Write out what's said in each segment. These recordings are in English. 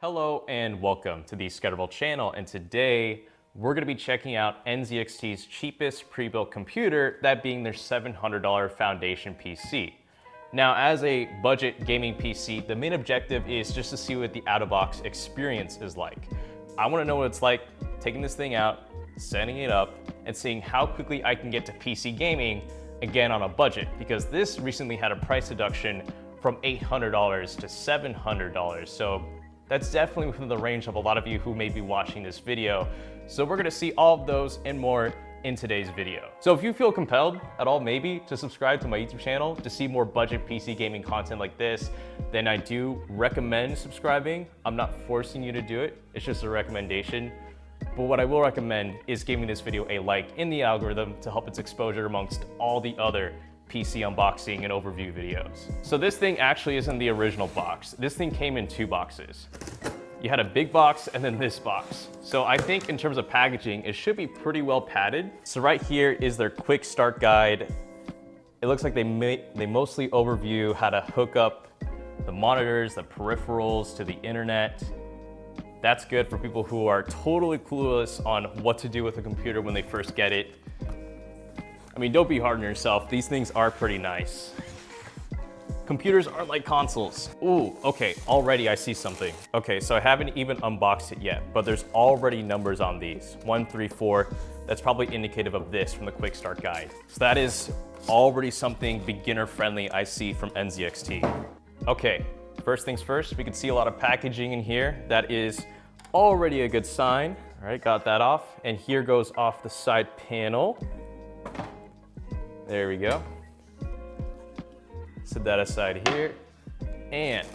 Hello and welcome to the ScatterVolt channel, and today we're going to be checking out NZXT's cheapest pre-built computer, that being their $700 foundation PC. Now, as a budget gaming PC, the main objective is just to see what the out-of-box experience is like. I want to know what it's like taking this thing out, setting it up, and seeing how quickly I can get to PC gaming, again on a budget, because this recently had a price reduction from $800 to $700, so that's definitely within the range of a lot of you who may be watching this video. So we're gonna see all of those and more in today's video. So if you feel compelled at all maybe to subscribe to my YouTube channel to see more budget PC gaming content like this, then I do recommend subscribing. I'm not forcing you to do it, it's just a recommendation. But what I will recommend is giving this video a like in the algorithm to help its exposure amongst all the other PC unboxing and overview videos. So this thing actually isn't the original box. This thing came in two boxes. You had a big box and then this box. So I think in terms of packaging, it should be pretty well padded. So right here is their quick start guide. It looks like they mostly overview how to hook up the monitors, the peripherals to the internet. That's good for people who are totally clueless on what to do with a computer when they first get it. I mean, don't be hard on yourself. These things are pretty nice. Computers aren't like consoles. Ooh, okay, already I see something. Okay, so I haven't even unboxed it yet, but there's already numbers on these. 1, 3, 4. That's probably indicative of this from the quick start guide. So that is already something beginner friendly I see from NZXT. Okay, first things first, we can see a lot of packaging in here. That is already a good sign. All right, got that off. And here goes off the side panel. There we go. Set that aside here. And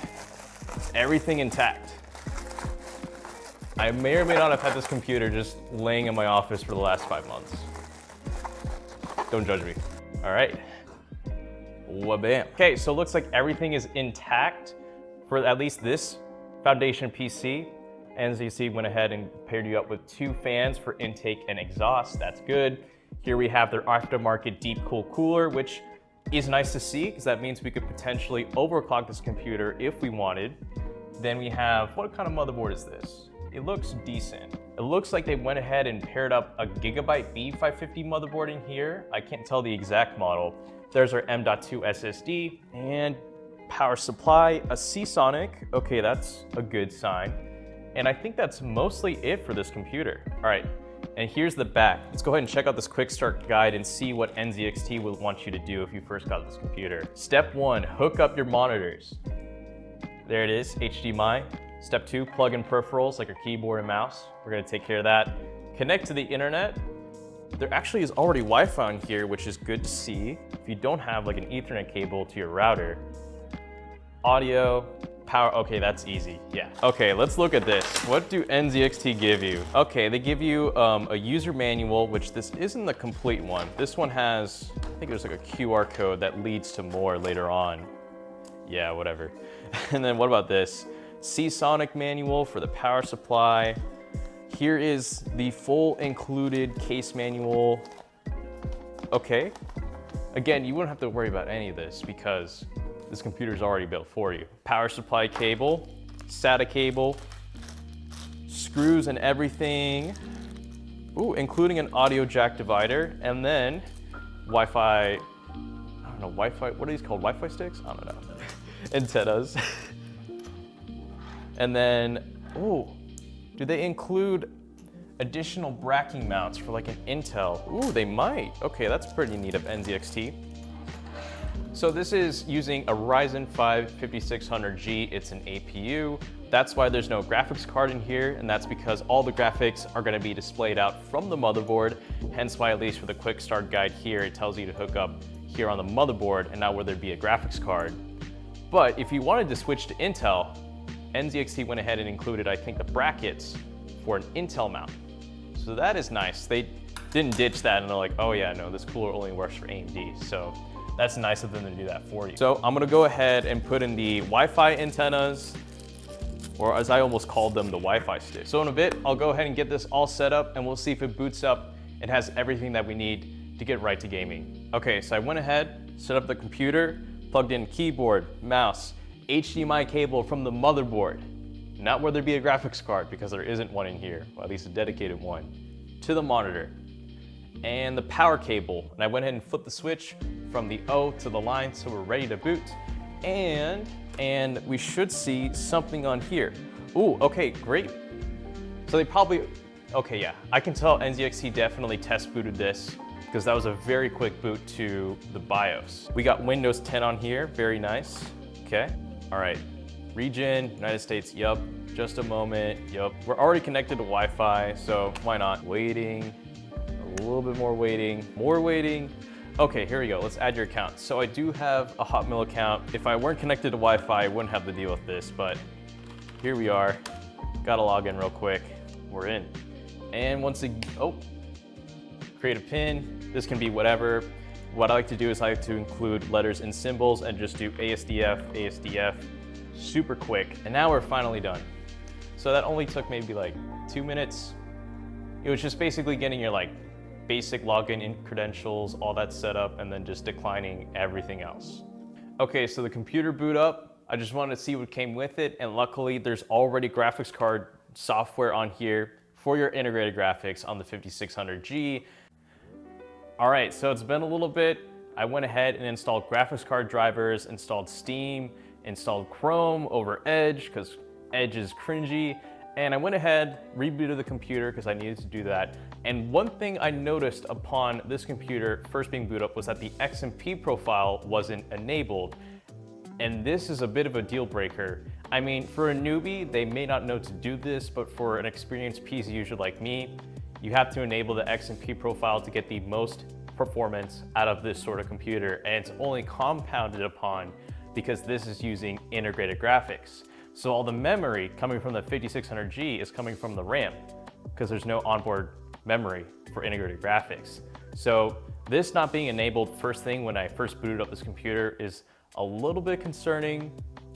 everything intact. I may or may not have had this computer just laying in my office for the last 5 months. Don't judge me. All right. Wabam. Okay, so it looks like everything is intact for at least this foundation PC. NZXT went ahead and paired you up with 2 fans for intake and exhaust. That's good. Here we have their aftermarket deep cool cooler, which is nice to see because that means we could potentially overclock this computer if we wanted. Then we have, what kind of motherboard is this? It looks decent. It looks like they went ahead and paired up a Gigabyte B550 motherboard in here. I can't tell the exact model. There's our M.2 SSD and power supply, a Seasonic. Okay, that's a good sign. And I think that's mostly it for this computer. All right. And here's the back. Let's go ahead and check out this quick start guide and see what NZXT will want you to do if you first got this computer. Step 1, hook up your monitors. There it is, HDMI. Step 2, plug in peripherals like your keyboard and mouse. We're gonna take care of that. Connect to the internet. There actually is already Wi-Fi in here, which is good to see. If you don't have like an Ethernet cable to your router. Audio. Power, okay, that's easy, yeah. Okay, let's look at this. What do NZXT give you? Okay, they give you a user manual, which this isn't the complete one. This one has, I think there's like a QR code that leads to more later on. Yeah, whatever. And then what about this? Seasonic manual for the power supply. Here is the full included case manual. Okay. Again, you wouldn't have to worry about any of this because this computer is already built for you. Power supply cable, SATA cable, screws and everything. Ooh, including an audio jack divider, and then Wi-Fi, I don't know, Wi-Fi, what are these called? Wi-Fi sticks? I don't know. Antennas. And then, ooh, do they include additional bracking mounts for like an Intel? Ooh, they might. Okay, that's pretty neat of NZXT. So this is using a Ryzen 5 5600G. It's an APU. That's why there's no graphics card in here, and that's because all the graphics are going to be displayed out from the motherboard. Hence why, at least for the quick start guide here, it tells you to hook up here on the motherboard and not where there'd be a graphics card. But if you wanted to switch to Intel, NZXT went ahead and included, I think, the brackets for an Intel mount. So that is nice. They didn't ditch that and they're like, oh yeah, no, this cooler only works for AMD. So that's nice of them to do that for you. So I'm gonna go ahead and put in the Wi-Fi antennas, or as I almost called them, the Wi-Fi stick. So in a bit, I'll go ahead and get this all set up and we'll see if it boots up and has everything that we need to get right to gaming. Okay, so I went ahead, set up the computer, plugged in keyboard, mouse, HDMI cable from the motherboard. not where there be a graphics card, because there isn't one in here, or at least a dedicated one, to the monitor, and the power cable. And I went ahead and flipped the switch from the O to the line, so we're ready to boot. And we should see something on here. Ooh, okay, great. So they probably, okay, yeah, I can tell NZXT definitely test booted this, because that was a very quick boot to the BIOS. We got Windows 10 on here, very nice. Okay, all right, region, United States, yup. Just a moment, yup. We're already connected to Wi-Fi, so why not? Waiting, a little bit more waiting, more waiting. Okay, here we go, let's add your account. So I do have a Hotmail account. If I weren't connected to Wi-Fi, I wouldn't have to deal with this, but here we are. Gotta log in real quick. We're in. And once again, oh, create a pin. This can be whatever. What I like to do is I like to include letters and symbols and just do ASDF, ASDF, super quick. And now we're finally done. So that only took maybe like 2 minutes. It was just basically getting your like basic login and credentials, all that set up, and then just declining everything else. Okay, so the computer boot up. I just wanted to see what came with it, and luckily there's already graphics card software on here for your integrated graphics on the 5600G. All right, so it's been a little bit. I went ahead and installed graphics card drivers, installed Steam, installed Chrome over Edge, because Edge is cringy. And I went ahead, rebooted the computer because I needed to do that. And one thing I noticed upon this computer first being booted up was that the XMP profile wasn't enabled. And this is a bit of a deal breaker. I mean, for a newbie, they may not know to do this, but for an experienced PC user like me, you have to enable the XMP profile to get the most performance out of this sort of computer. And it's only compounded upon because this is using integrated graphics. So all the memory coming from the 5600G is coming from the RAM because there's no onboard memory for integrated graphics. So this not being enabled first thing when I first booted up this computer is a little bit concerning.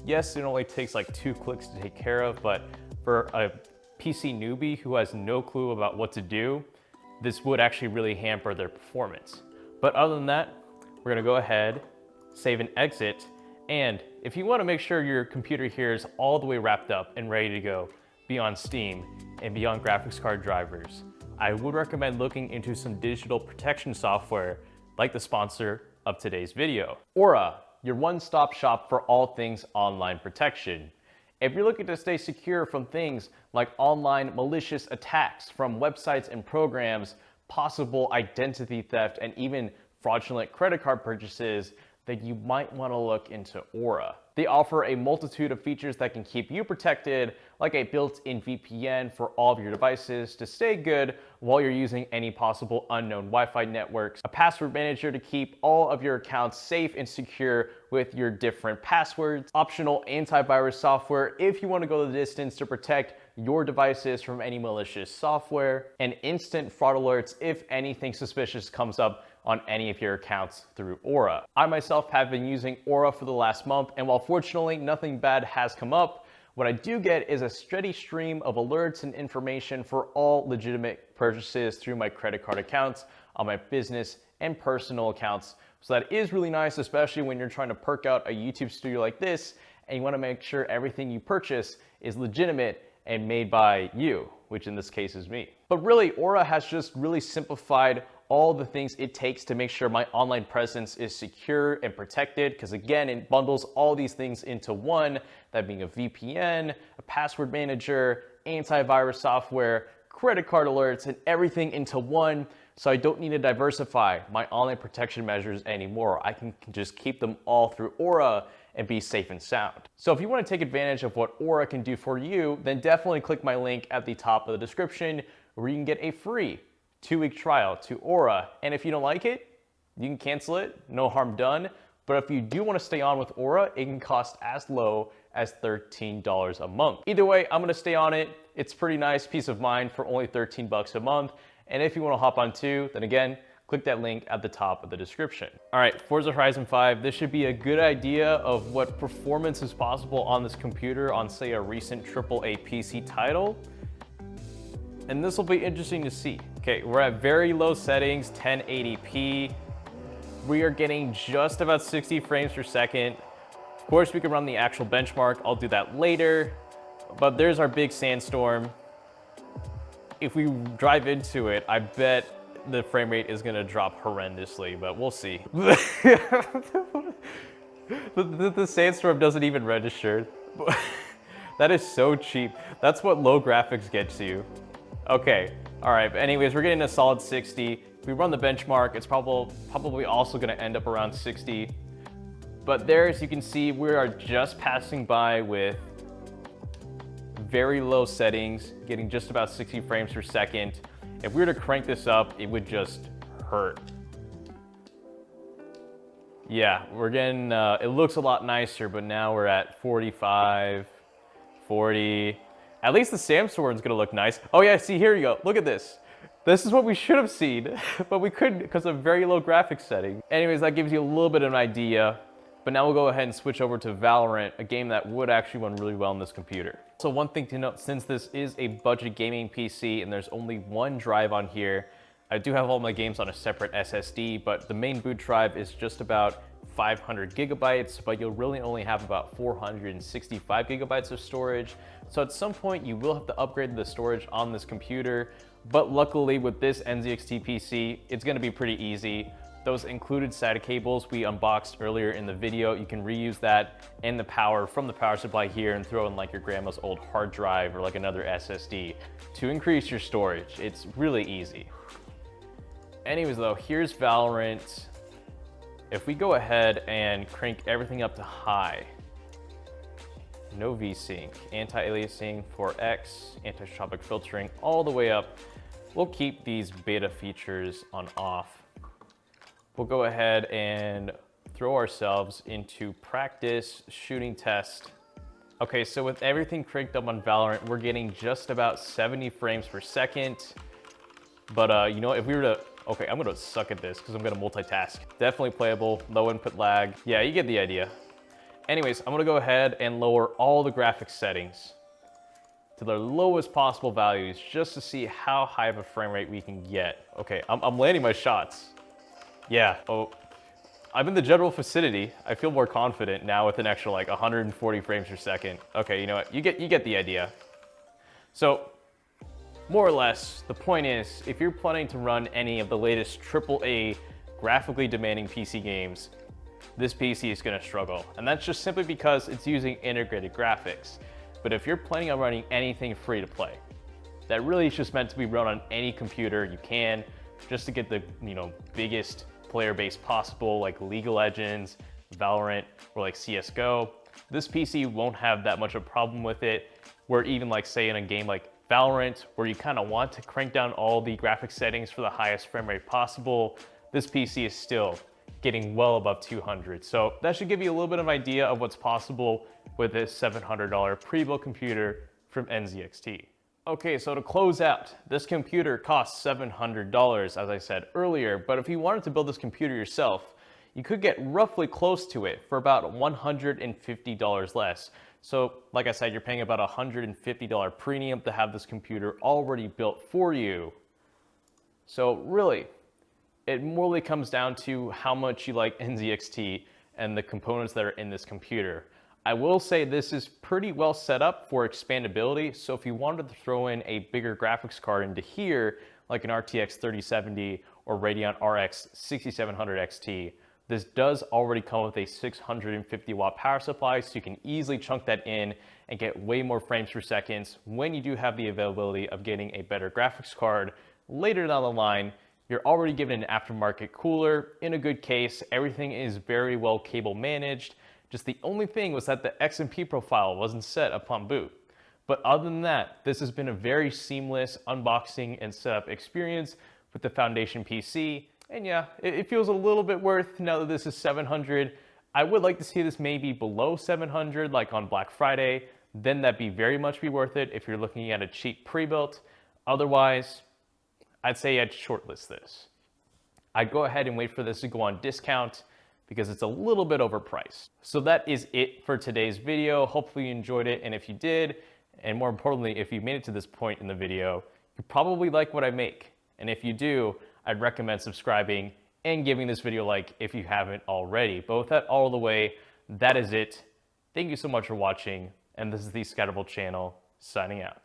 Yes, it only takes like 2 clicks to take care of, but for a PC newbie who has no clue about what to do, this would actually really hamper their performance. But other than that, we're gonna go ahead, save and exit. And if you want to make sure your computer here is all the way wrapped up and ready to go beyond Steam and beyond graphics card drivers, I would recommend looking into some digital protection software like the sponsor of today's video. Aura, your one-stop shop for all things online protection. If you're looking to stay secure from things like online malicious attacks from websites and programs, possible identity theft, and even fraudulent credit card purchases, then you might want to look into Aura. They offer a multitude of features that can keep you protected, like a built-in VPN for all of your devices to stay good while you're using any possible unknown Wi-Fi networks, a password manager to keep all of your accounts safe and secure with your different passwords, optional antivirus software if you want to go the distance to protect your devices from any malicious software, and instant fraud alerts if anything suspicious comes up on any of your accounts through Aura. I myself have been using Aura for the last month, and while fortunately nothing bad has come up, what I do get is a steady stream of alerts and information for all legitimate purchases through my credit card accounts, on my business and personal accounts. So that is really nice, especially when you're trying to perk out a YouTube studio like this, and you wanna make sure everything you purchase is legitimate and made by you, which in this case is me. But really, Aura has just really simplified all the things it takes to make sure my online presence is secure and protected, because again, it bundles all these things into one, that being a VPN, a password manager, antivirus software, credit card alerts, and everything into one, so I don't need to diversify my online protection measures anymore. I can just keep them all through Aura and be safe and sound. So if you want to take advantage of what Aura can do for you, then definitely click my link at the top of the description where you can get a free 2-week trial to Aura. And if you don't like it, you can cancel it, no harm done. But if you do want to stay on with Aura, it can cost as low as $13 a month. Either way, I'm gonna stay on it. It's pretty nice peace of mind for only 13 bucks a month. And if you wanna hop on too, then again, click that link at the top of the description. All right, Forza Horizon 5, this should be a good idea of what performance is possible on this computer on say a recent AAA PC title. And this will be interesting to see. Okay, we're at very low settings, 1080p. We are getting just about 60 frames per second. Of course, we can run the actual benchmark. I'll do that later. But there's our big sandstorm. If we drive into it, I bet the frame rate is gonna drop horrendously, but we'll see. The sandstorm doesn't even register. That is so cheap. That's what low graphics gets you. Okay, all right, but anyways, we're getting a solid 60. If we run the benchmark, it's probably also gonna end up around 60. But there, as you can see, we are just passing by with very low settings, getting just about 60 frames per second. If we were to crank this up, it would just hurt. Yeah, we're getting, it looks a lot nicer, but now we're at 45, 40. At least the sandstorm's gonna look nice. Oh yeah, see, here you go, look at this. This is what we should have seen, but we couldn't because of very low graphics setting. Anyways, that gives you a little bit of an idea, but now we'll go ahead and switch over to Valorant, a game that would actually run really well on this computer. So one thing to note, since this is a budget gaming PC and there's only one drive on here, I do have all my games on a separate SSD, but the main boot drive is just about 500 gigabytes, but you'll really only have about 465 gigabytes of storage. So at some point you will have to upgrade the storage on this computer, but luckily with this NZXT PC, it's gonna be pretty easy. Those included SATA cables we unboxed earlier in the video, you can reuse that and the power from the power supply here and throw in like your grandma's old hard drive or like another SSD to increase your storage. It's really easy. Anyways though, here's Valorant. If we go ahead and crank everything up to high, no VSync, anti-aliasing, 4X, anisotropic filtering, all the way up. We'll keep these beta features on off. We'll go ahead and throw ourselves into practice shooting test. Okay, so with everything cranked up on Valorant, we're getting just about 70 frames per second. But you know, if we were to, okay, I'm gonna suck at this because I'm gonna multitask. Definitely playable, low input lag. Yeah, you get the idea. Anyways, I'm gonna go ahead and lower all the graphics settings to their lowest possible values just to see how high of a frame rate we can get. Okay, I'm landing my shots. Yeah, oh, I'm in the general vicinity. I feel more confident now with an extra like 140 frames per second. Okay, you know what, you get the idea. So, more or less, the point is, if you're planning to run any of the latest AAA graphically demanding PC games, this PC is gonna struggle. And that's just simply because it's using integrated graphics. But if you're planning on running anything free to play, that really is just meant to be run on any computer you can, just to get the, you know, biggest player base possible, like League of Legends, Valorant, or like CSGO. This PC won't have that much of a problem with it, where even like say in a game like Valorant, where you kind of want to crank down all the graphics settings for the highest frame rate possible, this PC is still getting well above 200. So that should give you a little bit of an idea of what's possible with this $700 pre-built computer from NZXT. Okay, so to close out, this computer costs $700, as I said earlier, but if you wanted to build this computer yourself, you could get roughly close to it for about $150 less. So, like I said, you're paying about $150 premium to have this computer already built for you. So really, it morely comes down to how much you like NZXT and the components that are in this computer. I will say this is pretty well set up for expandability, so if you wanted to throw in a bigger graphics card into here, like an RTX 3070 or Radeon RX 6700 XT, this does already come with a 650 watt power supply, so you can easily chunk that in and get way more frames per second when you do have the availability of getting a better graphics card later down the line. You're already given an aftermarket cooler. In a good case, everything is very well cable managed. Just the only thing was that the XMP profile wasn't set upon boot. But other than that, this has been a very seamless unboxing and setup experience with the Foundation PC. And yeah, it feels a little bit worth now that this is $700. I would like to see this maybe below $700, like on Black Friday. Then that'd be very much be worth it if you're looking at a cheap pre-built. Otherwise, I'd say I'd shortlist this. I'd go ahead and wait for this to go on discount because it's a little bit overpriced. So that is it for today's video. Hopefully you enjoyed it, and if you did, and more importantly, if you made it to this point in the video, you probably like what I make. And if you do, I'd recommend subscribing and giving this video a like if you haven't already. But with that all the way, that is it. Thank you so much for watching, and this is the ScatterVolt channel. signing out.